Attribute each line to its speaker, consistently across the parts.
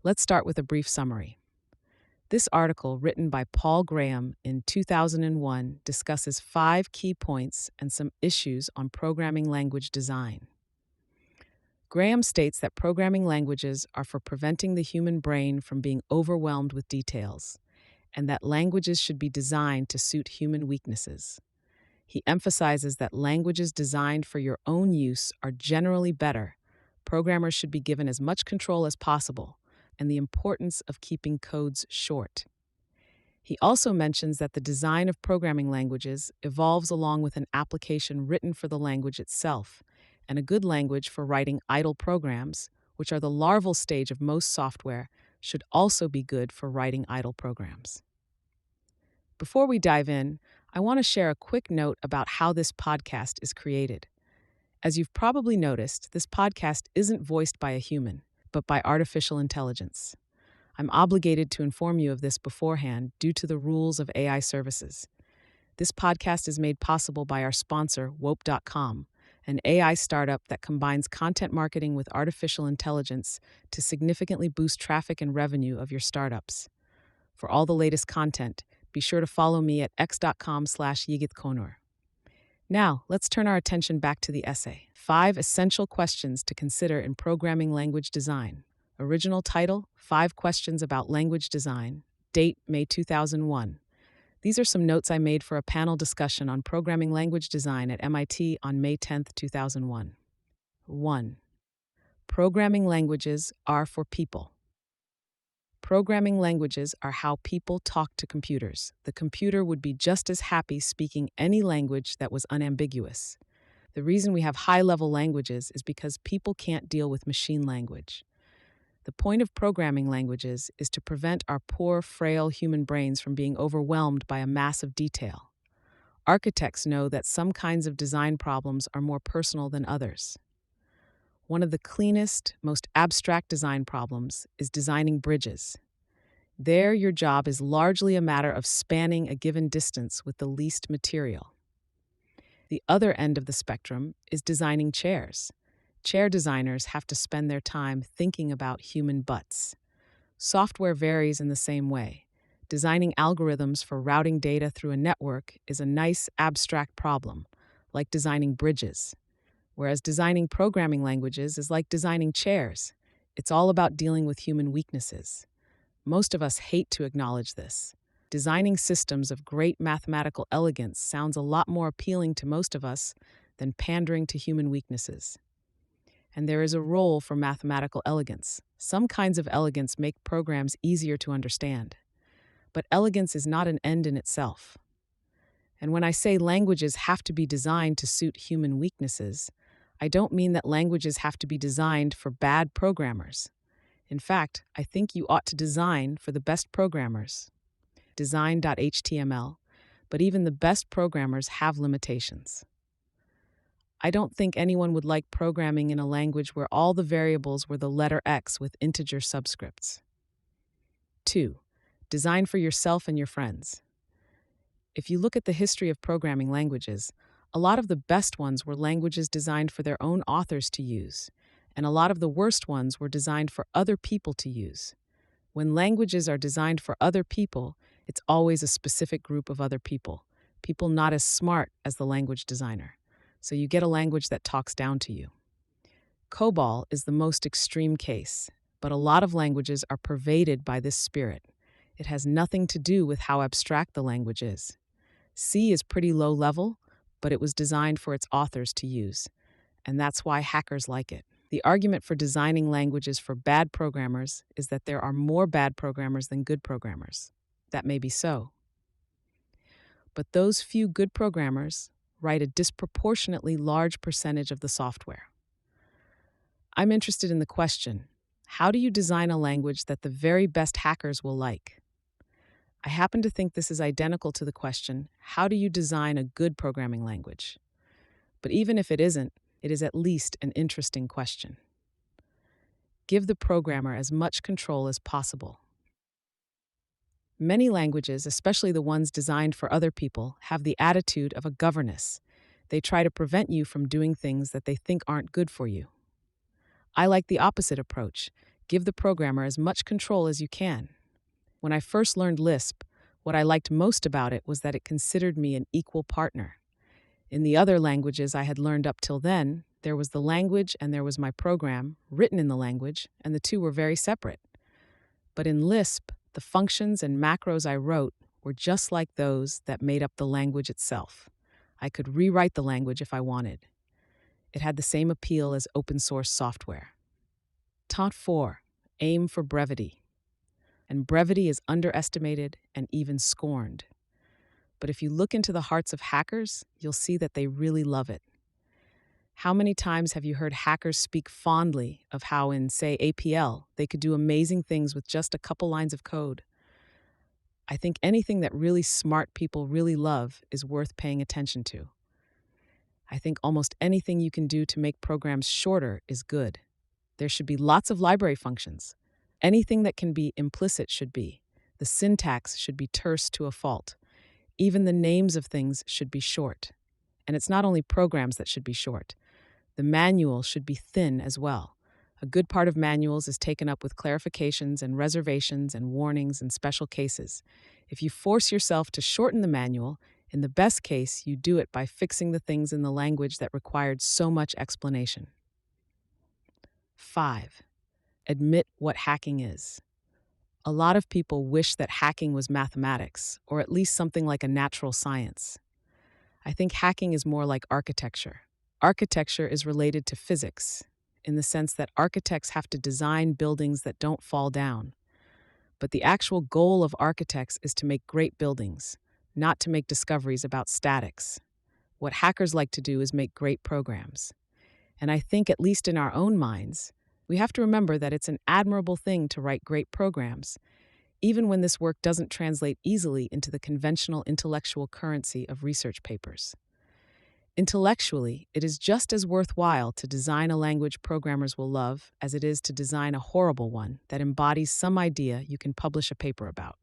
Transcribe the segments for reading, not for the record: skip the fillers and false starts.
Speaker 1: Let's start with a brief summary. This article, written by Paul Graham in 2001, discusses 5 key points and some issues on programming language design. Graham states that programming languages are for preventing the human brain from being overwhelmed with details, and that languages should be designed to suit human weaknesses. He emphasizes that languages designed for your own use are generally better. Programmers should be given as much control as possible, and the importance of keeping codes short. He also mentions that the design of programming languages evolves along with an application written for the language itself, and a good language for writing idle programs, which are the larval stage of most software, should also be good for writing idle programs. Before we dive in, I want to share a quick note about how this podcast is created. As you've probably noticed, this podcast isn't voiced by a human, but by artificial intelligence. I'm obligated to inform you of this beforehand due to the rules of AI services. This podcast is made possible by our sponsor, Wope.com, an AI startup that combines content marketing with artificial intelligence to significantly boost traffic and revenue of your startups. For all the latest content, be sure to follow me at x.com/yigitkonur. Now, let's turn our attention back to the essay. 5 essential questions to consider in programming language design. Original title, 5 Questions About Language Design. Date, May 2001. These are some notes I made for a panel discussion on programming language design at MIT on May 10, 2001. 1. Programming languages are for people. Programming languages are how people talk to computers. The computer would be just as happy speaking any language that was unambiguous. The reason we have high-level languages is because people can't deal with machine language. The point of programming languages is to prevent our poor, frail human brains from being overwhelmed by a mass of detail. Architects know that some kinds of design problems are more personal than others. One of the cleanest, most abstract design problems is designing bridges. There, your job is largely a matter of spanning a given distance with the least material. The other end of the spectrum is designing chairs. Chair designers have to spend their time thinking about human butts. Software varies in the same way. Designing algorithms for routing data through a network is a nice, abstract problem, like designing bridges. Whereas designing programming languages is like designing chairs. It's all about dealing with human weaknesses. Most of us hate to acknowledge this. Designing systems of great mathematical elegance sounds a lot more appealing to most of us than pandering to human weaknesses. And there is a role for mathematical elegance. Some kinds of elegance make programs easier to understand. But elegance is not an end in itself. And when I say languages have to be designed to suit human weaknesses, I don't mean that languages have to be designed for bad programmers. In fact, I think you ought to design for the best programmers. Design.html, but even the best programmers have limitations. I don't think anyone would like programming in a language where all the variables were the letter X with integer subscripts. 2. Design for yourself and your friends. If you look at the history of programming languages, a lot of the best ones were languages designed for their own authors to use, and a lot of the worst ones were designed for other people to use. When languages are designed for other people, it's always a specific group of other people not as smart as the language designer. So you get a language that talks down to you. COBOL is the most extreme case, but a lot of languages are pervaded by this spirit. It has nothing to do with how abstract the language is. C is pretty low level, but it was designed for its authors to use, and that's why hackers like it. The argument for designing languages for bad programmers is that there are more bad programmers than good programmers. That may be so. But those few good programmers write a disproportionately large percentage of the software. I'm interested in the question, how do you design a language that the very best hackers will like? I happen to think this is identical to the question, how do you design a good programming language? But even if it isn't, it is at least an interesting question. Give the programmer as much control as possible. Many languages, especially the ones designed for other people, have the attitude of a governess. They try to prevent you from doing things that they think aren't good for you. I like the opposite approach. Give the programmer as much control as you can. When I first learned Lisp, what I liked most about it was that it considered me an equal partner. In the other languages I had learned up till then, there was the language and there was my program, written in the language, and the two were very separate. But in Lisp, the functions and macros I wrote were just like those that made up the language itself. I could rewrite the language if I wanted. It had the same appeal as open source software. Taunt 4. Aim for brevity. And brevity is underestimated and even scorned. But if you look into the hearts of hackers, you'll see that they really love it. How many times have you heard hackers speak fondly of how in, say, APL, they could do amazing things with just a couple lines of code? I think anything that really smart people really love is worth paying attention to. I think almost anything you can do to make programs shorter is good. There should be lots of library functions. Anything that can be implicit should be. The syntax should be terse to a fault. Even the names of things should be short. And it's not only programs that should be short. The manual should be thin as well. A good part of manuals is taken up with clarifications and reservations and warnings and special cases. If you force yourself to shorten the manual, in the best case, you do it by fixing the things in the language that required so much explanation. 5. Admit what hacking is. A lot of people wish that hacking was mathematics, or at least something like a natural science. I think hacking is more like architecture. Architecture is related to physics, in the sense that architects have to design buildings that don't fall down. But the actual goal of architects is to make great buildings, not to make discoveries about statics. What hackers like to do is make great programs. And I think, at least in our own minds, we have to remember that it's an admirable thing to write great programs, even when this work doesn't translate easily into the conventional intellectual currency of research papers. Intellectually, it is just as worthwhile to design a language programmers will love as it is to design a horrible one that embodies some idea you can publish a paper about.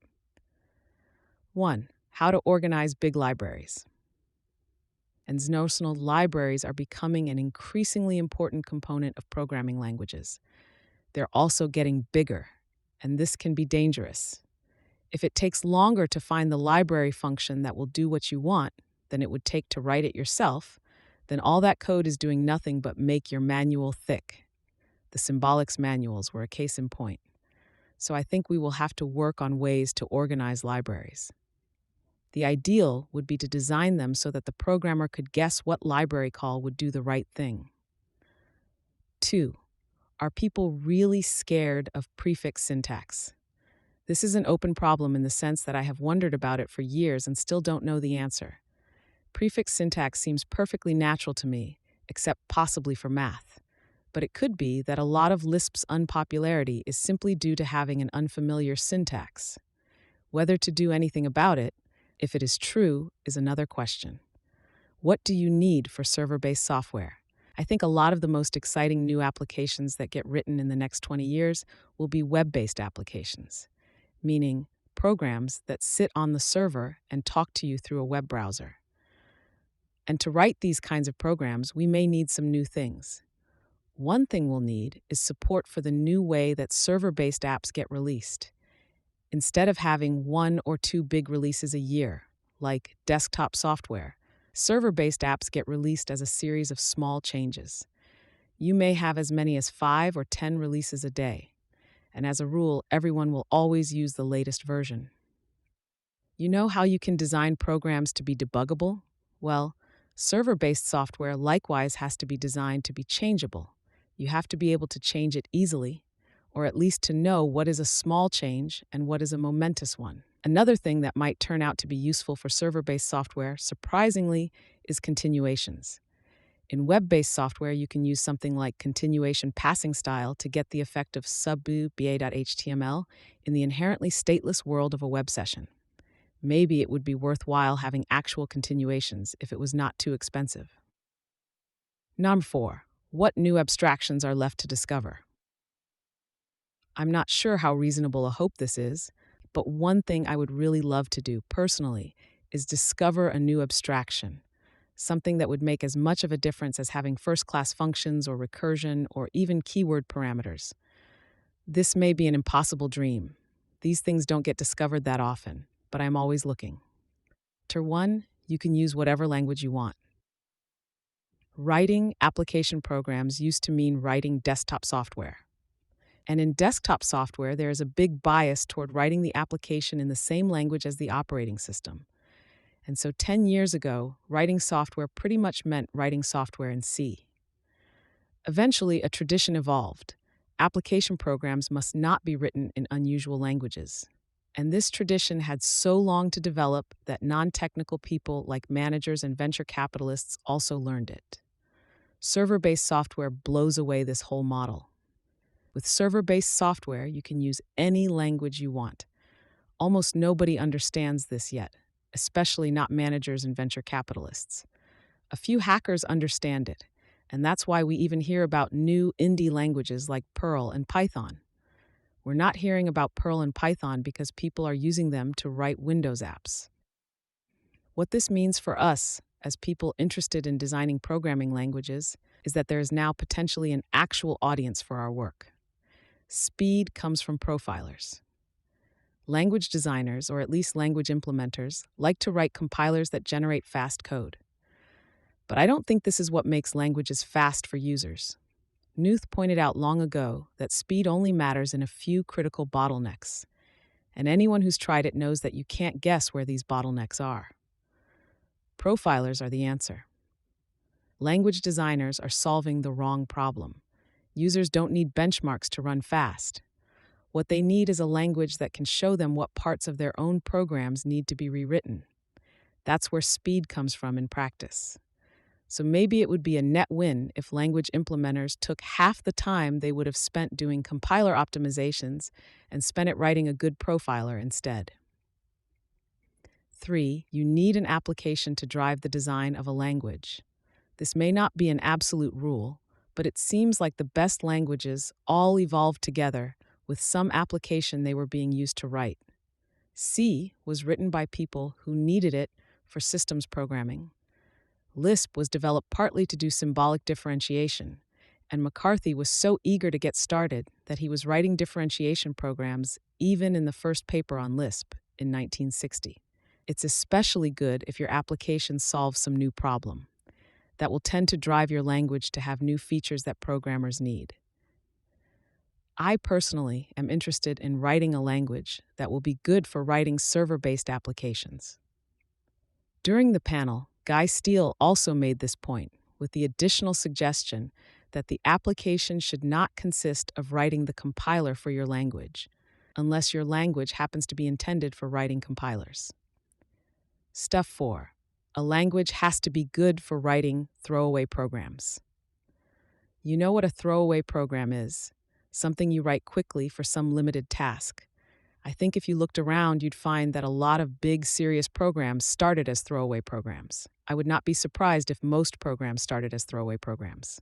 Speaker 1: 1. How to organize big libraries. And notional libraries are becoming an increasingly important component of programming languages. They're also getting bigger, and this can be dangerous. If it takes longer to find the library function that will do what you want than it would take to write it yourself, then all that code is doing nothing but make your manual thick. The symbolics manuals were a case in point. So I think we will have to work on ways to organize libraries. The ideal would be to design them so that the programmer could guess what library call would do the right thing. 2. Are people really scared of prefix syntax? This is an open problem in the sense that I have wondered about it for years and still don't know the answer. Prefix syntax seems perfectly natural to me, except possibly for math. But it could be that a lot of Lisp's unpopularity is simply due to having an unfamiliar syntax. Whether to do anything about it, if it is true, is another question. What do you need for server-based software? I think a lot of the most exciting new applications that get written in the next 20 years will be web-based applications, meaning programs that sit on the server and talk to you through a web browser. And to write these kinds of programs, we may need some new things. One thing we'll need is support for the new way that server-based apps get released. Instead of having 1 or 2 big releases a year, like desktop software, server-based apps get released as a series of small changes. You may have as many as 5 or 10 releases a day, and as a rule, everyone will always use the latest version. You know how you can design programs to be debuggable? Well, server-based software likewise has to be designed to be changeable. You have to be able to change it easily, or at least to know what is a small change and what is a momentous one. Another thing that might turn out to be useful for server-based software, surprisingly, is continuations. In web-based software, you can use something like continuation passing style to get the effect of sub.ba.html in the inherently stateless world of a web session. Maybe it would be worthwhile having actual continuations if it was not too expensive. Number 4. What new abstractions are left to discover? I'm not sure how reasonable a hope this is, but one thing I would really love to do personally is discover a new abstraction, something that would make as much of a difference as having first-class functions or recursion or even keyword parameters. This may be an impossible dream. These things don't get discovered that often, but I'm always looking. Tier 1, you can use whatever language you want. Writing application programs used to mean writing desktop software. And in desktop software, there is a big bias toward writing the application in the same language as the operating system. And so 10 years ago, writing software pretty much meant writing software in C. Eventually, a tradition evolved. Application programs must not be written in unusual languages. And this tradition had so long to develop that non-technical people like managers and venture capitalists also learned it. Server-based software blows away this whole model. With server-based software, you can use any language you want. Almost nobody understands this yet, especially not managers and venture capitalists. A few hackers understand it, and that's why we even hear about new indie languages like Perl and Python. We're not hearing about Perl and Python because people are using them to write Windows apps. What this means for us, as people interested in designing programming languages, is that there is now potentially an actual audience for our work. Speed comes from profilers. Language designers, or at least language implementers, like to write compilers that generate fast code. But I don't think this is what makes languages fast for users. Knuth pointed out long ago that speed only matters in a few critical bottlenecks, and anyone who's tried it knows that you can't guess where these bottlenecks are. Profilers are the answer. Language designers are solving the wrong problem. Users don't need benchmarks to run fast. What they need is a language that can show them what parts of their own programs need to be rewritten. That's where speed comes from in practice. So maybe it would be a net win if language implementers took half the time they would have spent doing compiler optimizations and spent it writing a good profiler instead. 3, you need an application to drive the design of a language. This may not be an absolute rule, but it seems like the best languages all evolved together with some application they were being used to write. C was written by people who needed it for systems programming. Lisp was developed partly to do symbolic differentiation, and McCarthy was so eager to get started that he was writing differentiation programs even in the first paper on Lisp in 1960. It's especially good if your application solves some new problem. That will tend to drive your language to have new features that programmers need. I personally am interested in writing a language that will be good for writing server-based applications. During the panel, Guy Steele also made this point with the additional suggestion that the application should not consist of writing the compiler for your language, unless your language happens to be intended for writing compilers. Stuff 4. A language has to be good for writing throwaway programs. You know what a throwaway program is, something you write quickly for some limited task. I think if you looked around, you'd find that a lot of big, serious programs started as throwaway programs. I would not be surprised if most programs started as throwaway programs.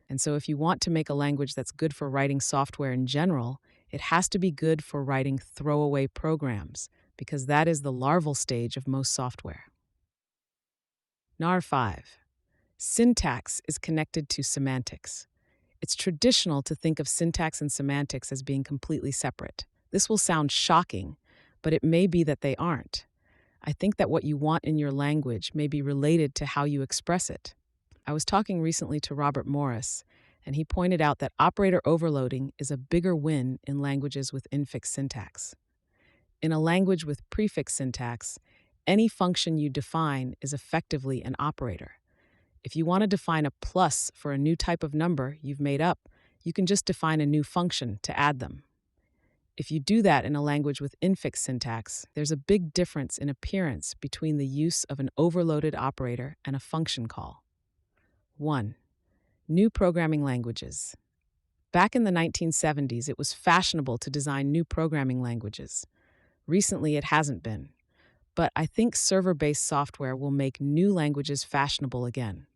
Speaker 1: And so if you want to make a language that's good for writing software in general, it has to be good for writing throwaway programs, because that is the larval stage of most software. NAR 5. Syntax is connected to semantics. It's traditional to think of syntax and semantics as being completely separate. This will sound shocking, but it may be that they aren't. I think that what you want in your language may be related to how you express it. I was talking recently to Robert Morris, and he pointed out that operator overloading is a bigger win in languages with infix syntax. In a language with prefix syntax, any function you define is effectively an operator. If you want to define a plus for a new type of number you've made up, you can just define a new function to add them. If you do that in a language with infix syntax, there's a big difference in appearance between the use of an overloaded operator and a function call. 1. New programming languages. Back in the 1970s, it was fashionable to design new programming languages. Recently, it hasn't been. But I think server-based software will make new languages fashionable again.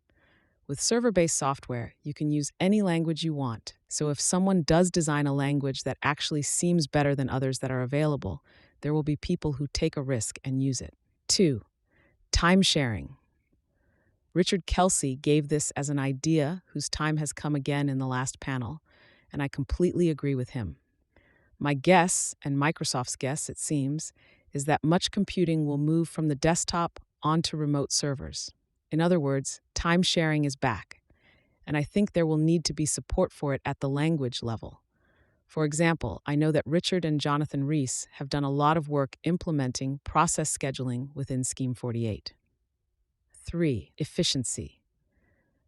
Speaker 1: With server-based software, you can use any language you want. So if someone does design a language that actually seems better than others that are available, there will be people who take a risk and use it. 2. Time sharing. Richard Kelsey gave this as an idea whose time has come again in the last panel, and I completely agree with him. My guess, and Microsoft's guess, it seems, is that much computing will move from the desktop onto remote servers. In other words, time sharing is back, and I think there will need to be support for it at the language level. For example, I know that Richard and Jonathan Rees have done a lot of work implementing process scheduling within Scheme 48. 3. Efficiency.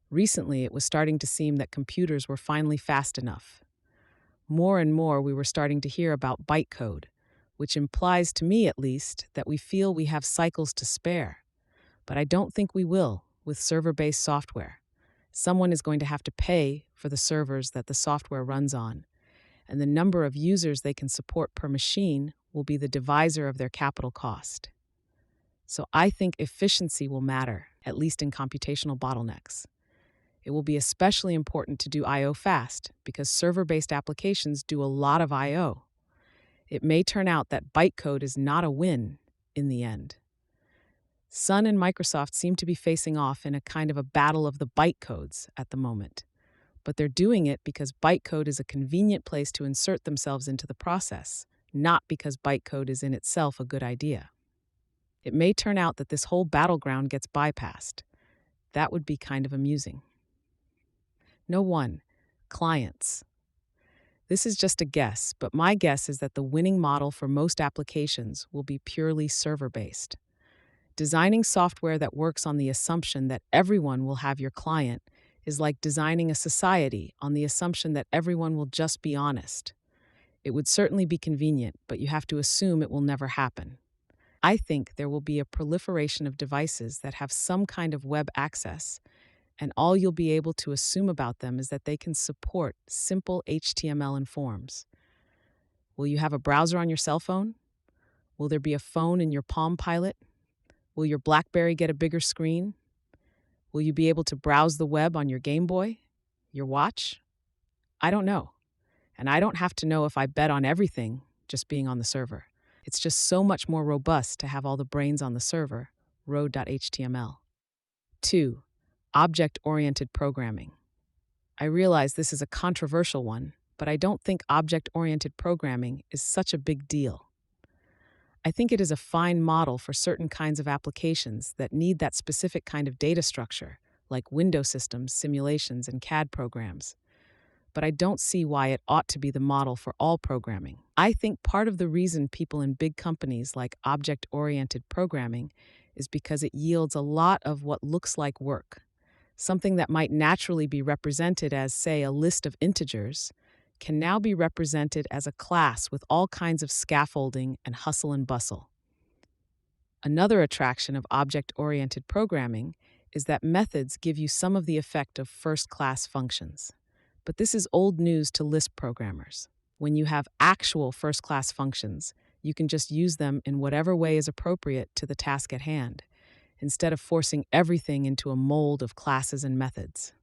Speaker 1: Recently, it was starting to seem that computers were finally fast enough. More and more, we were starting to hear about bytecode, which implies, to me at least, that we feel we have cycles to spare. But I don't think we will with server-based software. Someone is going to have to pay for the servers that the software runs on, and the number of users they can support per machine will be the divisor of their capital cost. So I think efficiency will matter, at least in computational bottlenecks. It will be especially important to do I/O fast because server-based applications do a lot of I/O. It may turn out that bytecode is not a win in the end. Sun and Microsoft seem to be facing off in a kind of a battle of the bytecodes at the moment, but they're doing it because bytecode is a convenient place to insert themselves into the process, not because bytecode is in itself a good idea. It may turn out that this whole battleground gets bypassed. That would be kind of amusing. No. 1. Clients. This is just a guess, but my guess is that the winning model for most applications will be purely server-based. Designing software that works on the assumption that everyone will have your client is like designing a society on the assumption that everyone will just be honest. It would certainly be convenient, but you have to assume it will never happen. I think there will be a proliferation of devices that have some kind of web access, and all you'll be able to assume about them is that they can support simple HTML and forms. Will you have a browser on your cell phone? Will there be a phone in your Palm Pilot? Will your BlackBerry get a bigger screen? Will you be able to browse the web on your Game Boy? Your watch? I don't know. And I don't have to know if I bet on everything just being on the server. It's just so much more robust to have all the brains on the server, road.html. 2. Object-oriented programming. I realize this is a controversial one, but I don't think object-oriented programming is such a big deal. I think it is a fine model for certain kinds of applications that need that specific kind of data structure, like Windows systems, simulations, and CAD programs. But I don't see why it ought to be the model for all programming. I think part of the reason people in big companies like object-oriented programming is because it yields a lot of what looks like work. Something that might naturally be represented as, say, a list of integers can now be represented as a class with all kinds of scaffolding and hustle and bustle. Another attraction of object-oriented programming is that methods give you some of the effect of first-class functions. But this is old news to Lisp programmers. When you have actual first-class functions, you can just use them in whatever way is appropriate to the task at hand, instead of forcing everything into a mold of classes and methods.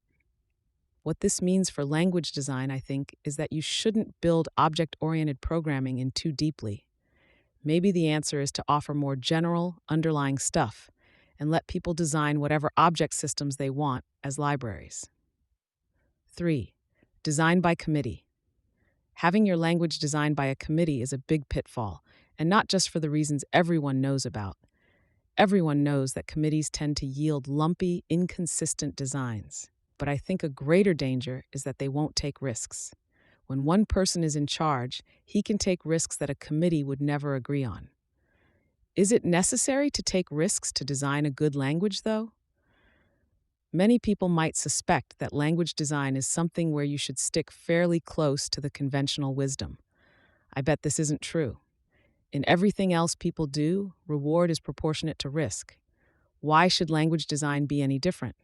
Speaker 1: What this means for language design, I think, is that you shouldn't build object-oriented programming in too deeply. Maybe the answer is to offer more general, underlying stuff and let people design whatever object systems they want as libraries. 3. Design by committee. Having your language designed by a committee is a big pitfall, and not just for the reasons everyone knows about. Everyone knows that committees tend to yield lumpy, inconsistent designs. But I think a greater danger is that they won't take risks. When one person is in charge, he can take risks that a committee would never agree on. Is it necessary to take risks to design a good language, though? Many people might suspect that language design is something where you should stick fairly close to the conventional wisdom. I bet this isn't true. In everything else people do, reward is proportionate to risk. Why should language design be any different?